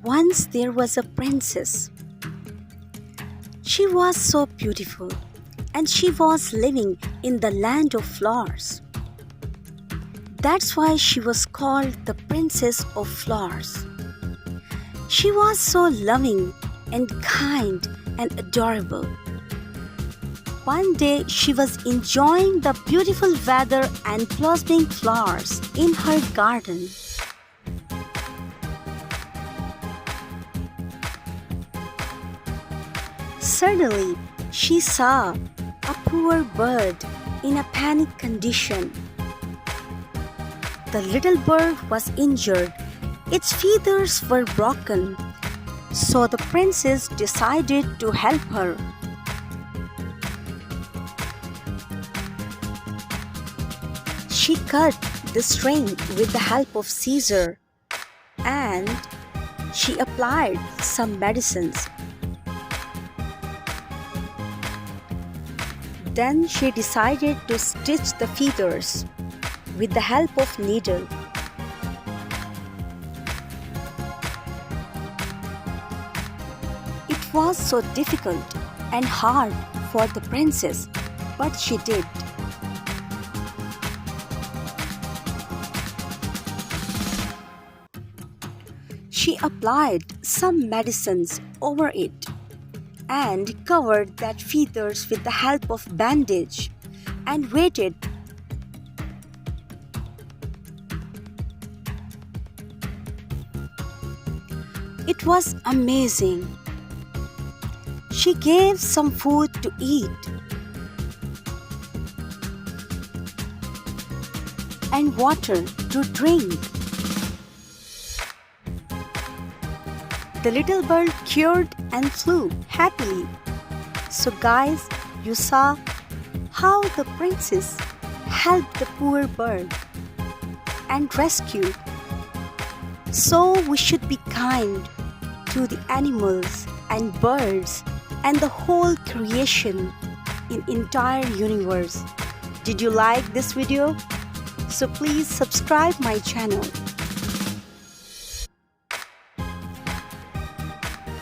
Once there was a princess. She was so beautiful, and she was living in the land of flowers. That's why she was called the Princess of Flowers. She was so loving and kind and adorable. One day she was enjoying the beautiful weather and blossoming flowers in her garden. Suddenly, she saw a poor bird in a panic condition. The little bird was injured. Its feathers were broken. So the princess decided to help her. She cut the string with the help of scissors and she applied some medicines. Then she decided to stitch the feathers with the help of needle. It was so difficult and hard for the princess, but she did. She applied some medicines over it and covered that feathers with the help of bandage and waited. It was amazing. She gave some food to eat and water to drink. The little bird cured and flew happily. So guys, you saw how the princess helped the poor bird and rescued. So we should be kind to the animals and birds and the whole creation in entire universe. Did you like this video? So please subscribe my channel.